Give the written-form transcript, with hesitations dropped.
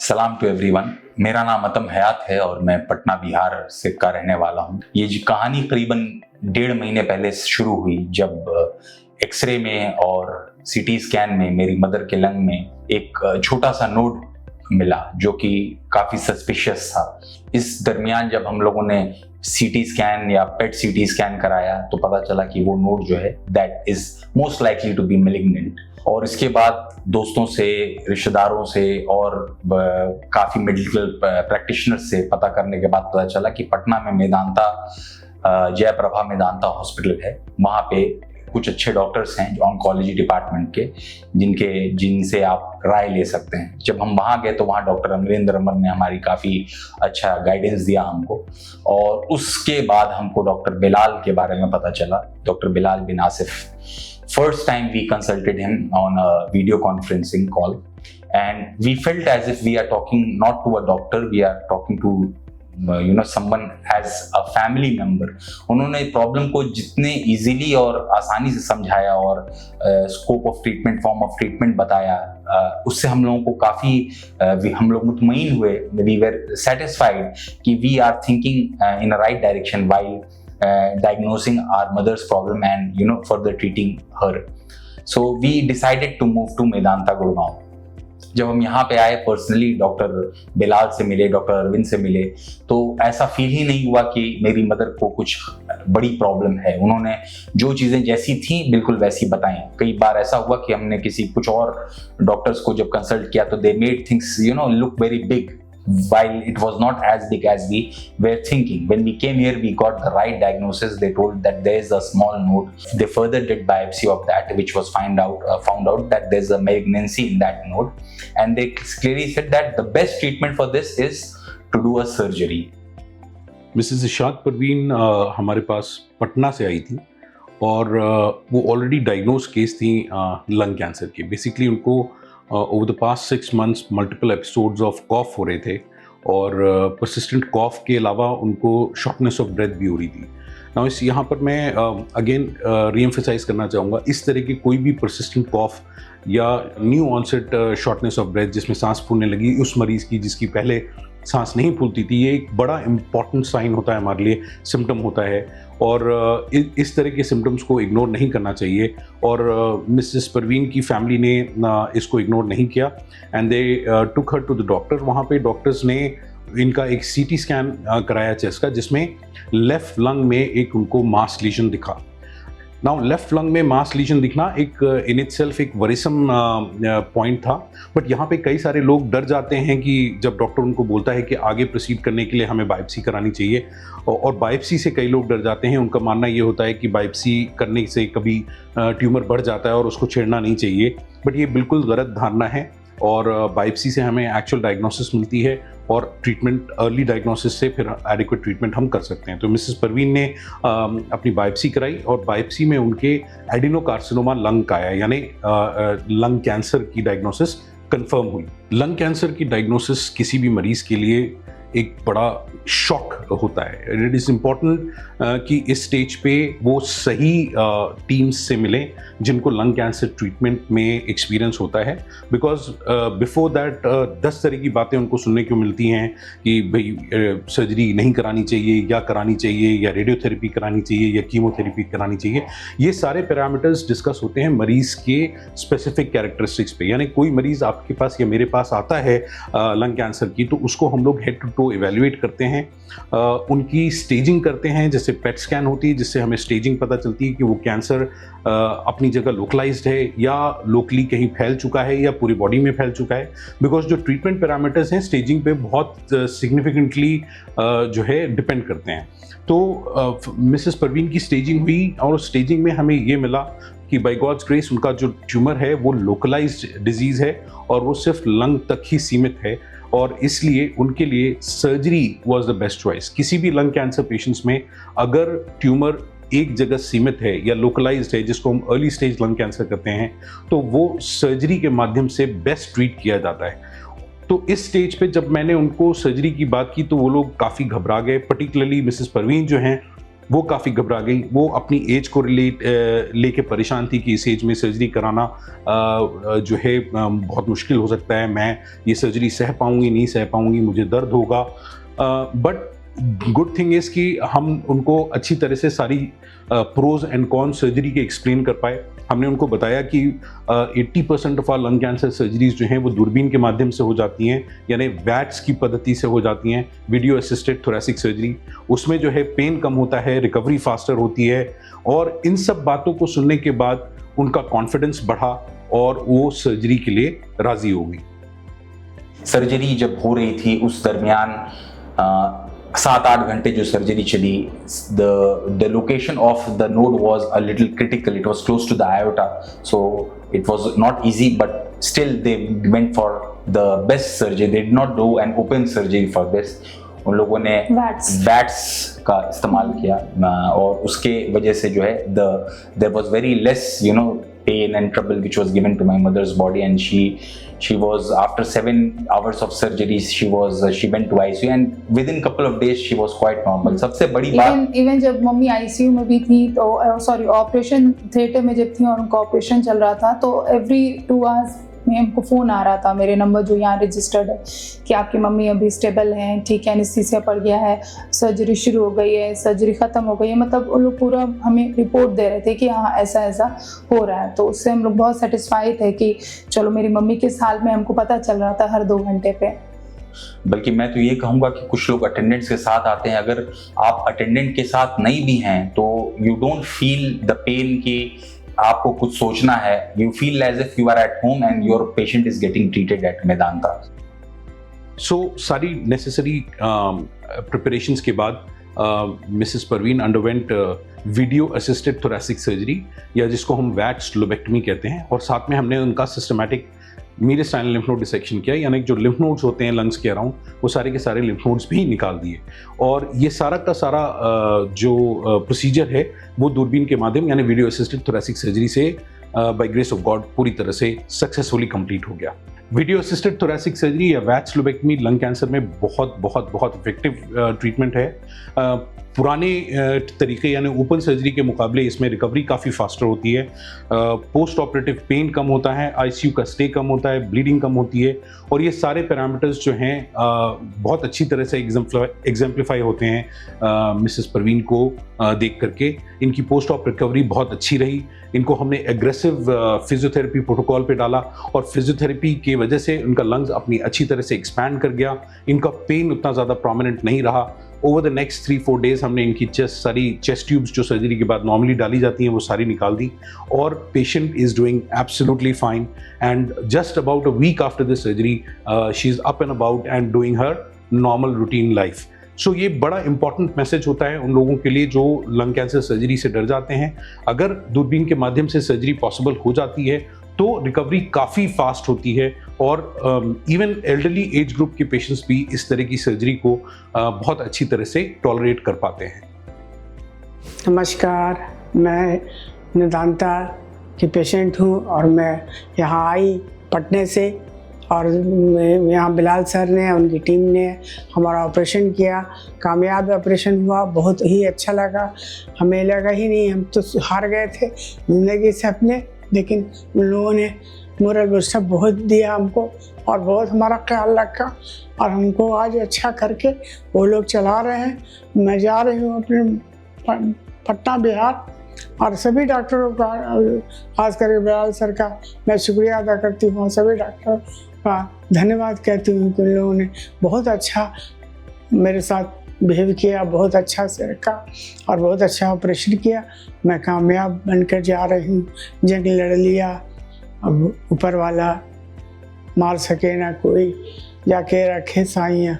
सलाम to everyone. मेरा नाम अतम हयात है और मैं पटना बिहार से का रहने वाला हूँ। ये जो कहानी करीबन 1.5 महीने पहले शुरू हुई, जब एक्सरे में और सीटी स्कैन में मेरी मदर के लंग में एक छोटा सा नोड मिला जो कि काफ़ी सस्पिशियस था। इस दरमियान जब हम लोगों ने सीटी स्कैन या पेट सीटी स्कैन कराया तो पता चला कि वो नोड जो है that is most likely to be malignant. और इसके बाद दोस्तों से, रिश्तेदारों से और काफ़ी मेडिकल प्रैक्टिशनर्स से पता करने के बाद पता चला कि पटना में मेदांता, जयप्रभा मेदांता हॉस्पिटल है। वहाँ पे कुछ अच्छे डॉक्टर्स हैं जो ऑन्कोलॉजी डिपार्टमेंट के, जिनसे आप राय ले सकते हैं। जब हम वहाँ गए तो वहाँ डॉक्टर अमरेंद्र अमर ने हमारी काफ़ी अच्छा गाइडेंस दिया हमको। और उसके बाद हमको डॉक्टर बिलाल के बारे में पता चला, doctor Bilal bin Asif. First time we consulted him on a video conferencing call, and we felt as if we are talking not to a doctor, we are talking to someone as a family member. उन्होंने problem को जितने easily और आसानी से समझाया और scope of treatment, form of treatment बताया, उससे हम लोगों को काफ़ी हम लोग मुतमईन हुए। वी वर सेटिस्फाइड कि we are thinking in a right direction while diagnosing our mother's problem and further treating her. So we decided to move to Medanta Gurgaon. जब हम यहाँ पे आए, पर्सनली डॉक्टर बिलाल से मिले, डॉक्टर अरविंद से मिले, तो ऐसा फील ही नहीं हुआ कि मेरी मदर को कुछ बड़ी प्रॉब्लम है। उन्होंने जो चीज़ें जैसी थी बिल्कुल वैसी बताई। कई बार ऐसा हुआ कि हमने किसी कुछ और डॉक्टर्स को जब कंसल्ट किया तो they made things look very big, while it was not as big as we were thinking. When we came here, we got the right diagnosis. They told that there is a small node. They further did biopsy of that, which was found out that there's a malignancy in that node, and they clearly said that the best treatment for this is to do a surgery. Mrs Ishaq Parveen हमारे पास पटना से आई थी और वो already diagnosed case थी lung cancer की। Basically उनको over the past 6 months multiple episodes of cough हो रहे थे और परसिस्टेंट कॉफ के अलावा उनको शॉर्टनेस ऑफ ब्रेथ भी हो रही थी। नाउ इस यहाँ पर मैं अगेन रीएम्फसाइज करना चाहूँगा, इस तरह की कोई भी परसिस्टेंट कॉफ या new onset shortness of breath जिसमें सांस फूलने लगी उस मरीज़ की जिसकी पहले सांस नहीं फूलती थी, ये एक बड़ा इम्पॉर्टेंट साइन होता है हमारे लिए, सिम्टम होता है। और इस तरह के सिम्टम्स को इग्नोर नहीं करना चाहिए। और मिसेस परवीन की फैमिली ने इसको इग्नोर नहीं किया and they took her to the doctor. वहाँ पे डॉक्टर्स ने इनका एक सीटी स्कैन कराया चेस्ट का, जिसमें लेफ़्ट लंग में एक उनको मास लीजन दिखा। नाउ लेफ्ट लंग में मास लीजन दिखना एक इन इटसेल्फ एक वरीसम पॉइंट था, बट यहाँ पे कई सारे लोग डर जाते हैं कि जब डॉक्टर उनको बोलता है कि आगे प्रोसीड करने के लिए हमें बायोप्सी करानी चाहिए, और बायोप्सी से कई लोग डर जाते हैं। उनका मानना ये होता है कि बायोप्सी करने से कभी ट्यूमर बढ़ जाता है और उसको छेड़ना नहीं चाहिए, बट ये बिल्कुल गलत धारणा है। और बायोप्सी से हमें एक्चुअल डायग्नोसिस मिलती है और ट्रीटमेंट, अर्ली डायग्नोसिस से फिर एडिक्वेट ट्रीटमेंट हम कर सकते हैं। तो मिसेस परवीन ने अपनी बायोप्सी कराई और बायोप्सी में उनके एडिनोकार्सिनोमा लंग का आया, यानी लंग कैंसर की डायग्नोसिस कंफर्म हुई। लंग कैंसर की डायग्नोसिस किसी भी मरीज़ के लिए एक बड़ा शॉक होता है। इट इज़ इम्पॉर्टेंट कि इस स्टेज पे वो सही टीम्स से मिलें जिनको लंग कैंसर ट्रीटमेंट में एक्सपीरियंस होता है, बिकॉज बिफोर दैट 10 तरह की बातें उनको सुनने को मिलती हैं कि भाई सर्जरी नहीं करानी चाहिए या करानी चाहिए, या रेडियोथेरेपी करानी चाहिए या कीमोथेरेपी करानी चाहिए। ये सारे पैरामीटर्स डिस्कस होते हैं मरीज़ के स्पेसिफिक कैरेक्टरिस्टिक्स पे। यानी कोई मरीज़ आपके पास या मेरे पास आता है लंग कैंसर की, तो उसको हम लोग हेड टू टो इवेल्युएट करते हैं, उनकी स्टेजिंग करते हैं, जैसे पेट स्कैन होती है जिससे हमें स्टेजिंग पता चलती है कि वो कैंसर अपनी जगह लोकलाइज्ड है या लोकली कहीं फैल चुका है या पूरी बॉडी में फैल चुका है। बिकॉज जो ट्रीटमेंट पैरामीटर्स हैं स्टेजिंग पे बहुत सिग्निफिकेंटली जो है डिपेंड करते हैं। तो मिसेस परवीन की स्टेजिंग हुई और स्टेजिंग में हमें ये मिला कि बाय गॉड्स ग्रेस उनका जो ट्यूमर है वो लोकलाइज्ड डिजीज़ है और वो सिर्फ लंग तक ही सीमित है, और इसलिए उनके लिए surgery was the best choice. किसी भी लंग कैंसर पेशेंट्स में अगर ट्यूमर एक जगह सीमित है या लोकलाइज्ड है, जिसको हम अर्ली स्टेज लंग कैंसर कहते हैं, तो वो सर्जरी के माध्यम से बेस्ट ट्रीट किया जाता है। तो इस स्टेज पे जब मैंने उनको सर्जरी की बात की तो वो लोग काफ़ी घबरा गए, पर्टिकुलरली मिसेस परवीन जो हैं वो काफ़ी घबरा गई। वो अपनी एज को लेके परेशान थी कि इस एज में सर्जरी कराना जो है बहुत मुश्किल हो सकता है, मैं ये सर्जरी सह पाऊँगी नहीं सह पाऊँगी, मुझे दर्द होगा। बट गुड थिंग इज़ कि हम उनको अच्छी तरह से सारी प्रोज एंड कॉन सर्जरी के एक्सप्लेन कर पाए। हमने उनको बताया कि 80% of our lung cancer surgeries जो हैं वो दूरबीन के माध्यम से हो जाती हैं, यानी वैट्स की पद्धति से हो जाती हैं, वीडियो असिस्टेड थोरेसिक सर्जरी। उसमें जो है पेन कम होता है, रिकवरी फास्टर होती है। और इन सब बातों को सुनने के बाद उनका कॉन्फिडेंस बढ़ा और वो सर्जरी के लिए राजी हो गई। सर्जरी जब हो रही थी उस दरमियान 7-8 घंटे जो सर्जरी चली, the location of the node was a little critical. It was close to the aorta, so it was not easy, but still they went for the best surgery. They did not do an open surgery for this. उन लोगों ने watts का इस्तेमाल किया और उसके वजह से जो है there was very less pain and trouble which was given to my mother's body, and she was, after 7 hours of surgeries, she went to ICU and within couple of days she was quite normal. सबसे बड़ी बात, even जब mummy ICU में भी थी तो operation theatre में जब थी और उनका ऑपरेशन चल रहा था तो एवरी 2 आवर्स में हमको फ़ोन आ रहा था, मेरे नंबर जो यहाँ रजिस्टर्ड है, कि आपकी मम्मी अभी स्टेबल हैं, ठीक है, एनेस्थीसिया पड़ गया है, सर्जरी शुरू हो गई है, सर्जरी ख़त्म हो गई है। मतलब उन लोग पूरा हमें रिपोर्ट दे रहे थे कि हाँ ऐसा ऐसा हो रहा है। तो उससे हम लोग बहुत सेटिस्फाई थे कि चलो मेरी मम्मी किस हाल में हमको पता चल रहा था हर 2 घंटे पे। बल्कि मैं तो ये कहूँगा कि कुछ लोग अटेंडेंट्स के साथ आते हैं, अगर आप अटेंडेंट के साथ नहीं भी हैं तो you don't feel the pain कि आपको कुछ सोचना है, you feel as if you are at home and your patient is getting treated at Medanta. So सारी नेसेसरी प्रिपरेशंस के बाद Mrs Parveen underwent video assisted thoracic surgery, या जिसको हम वैट्स लोबेक्टमी कहते हैं, और साथ में हमने उनका सिस्टमैटिक मीडियस्टाइनल लिम्फ नोड डिसेक्शन किया, यानी जो लिम्फ नोड्स होते हैं लंग्स के अराउंड वो सारे के सारे लिम्फ नोड्स भी निकाल दिए। और ये सारा का सारा जो प्रोसीजर है वो दूरबीन के माध्यम यानी वीडियो असिस्टेड थोरेसिक सर्जरी से बाय ग्रेस ऑफ गॉड पूरी तरह से सक्सेसफुली कंप्लीट हो गया। वीडियो असिस्टेड थोरेसिक सर्जरी या वैट्स लोबेक्टमी लंग कैंसर में बहुत बहुत बहुत इफेक्टिव ट्रीटमेंट है। पुराने तरीके यानी ओपन सर्जरी के मुकाबले इसमें रिकवरी काफ़ी फास्टर होती है, पोस्ट ऑपरेटिव पेन कम होता है, आईसीयू का स्टे कम होता है, ब्लीडिंग कम होती है, और ये सारे पैरामीटर्स जो हैं बहुत अच्छी तरह से एग्जाम्प्लीफाई होते हैं मिसेस परवीन को देख करके। इनकी पोस्ट ऑप रिकवरी बहुत अच्छी रही। इनको हमने एग्रेसिव फिजियोथेरेपी प्रोटोकॉल पे डाला और फिजियोथेरेपी की वजह से उनका लंग्स अपनी अच्छी तरह से एक्सपैंड कर गया। इनका पेन उतना ज़्यादा प्रोमिनेंट नहीं रहा। ओवर द नेक्स्ट 3-4 डेज हमने इनकी सारी चेस्ट ट्यूब्स जो सर्जरी के बाद नॉर्मली डाली जाती हैं वो सारी निकाल दी, और patient is doing absolutely fine. And just about a week after this surgery she is up and about and doing her normal routine life. So ये बड़ा इंपॉर्टेंट मैसेज होता है उन लोगों के लिए जो लंग कैंसर सर्जरी से डर जाते हैं। अगर दूरबीन के माध्यम से सर्जरी पॉसिबल हो जाती है तो रिकवरी काफ़ी फास्ट होती है, और इवन एल्डरली एज ग्रुप के पेशेंट्स भी इस तरह की सर्जरी को बहुत अच्छी तरह से टॉलरेट कर पाते हैं। नमस्कार, मैं मेदांता की पेशेंट हूँ और मैं यहाँ आई पटने से, और यहाँ बिलाल सर ने उनकी टीम ने हमारा ऑपरेशन किया, कामयाब ऑपरेशन हुआ, बहुत ही अच्छा लगा। हमें लगा ही नहीं, हम तो हार गए थे ज़िंदगी से अपने, लेकिन उन लोगों ने मोरल बूस्टअप बहुत दिया हमको और बहुत हमारा ख्याल रखा, और हमको आज अच्छा करके वो लोग चला रहे हैं। मैं जा रही हूँ अपने पटना बिहार, और सभी डॉक्टरों का, खास करके बिलाल सर का मैं शुक्रिया अदा करती हूँ, सभी डॉक्टर का धन्यवाद कहती हूँ कि उन लोगों ने बहुत अच्छा मेरे साथ बिहेव किया, बहुत अच्छा से रखा और बहुत अच्छा ऑपरेशन किया। मैं कामयाब बनकर जा रही हूँ। जंग लड़ लिया, अब ऊपर वाला मार सके ना कोई, जाके रखे साइयाँ।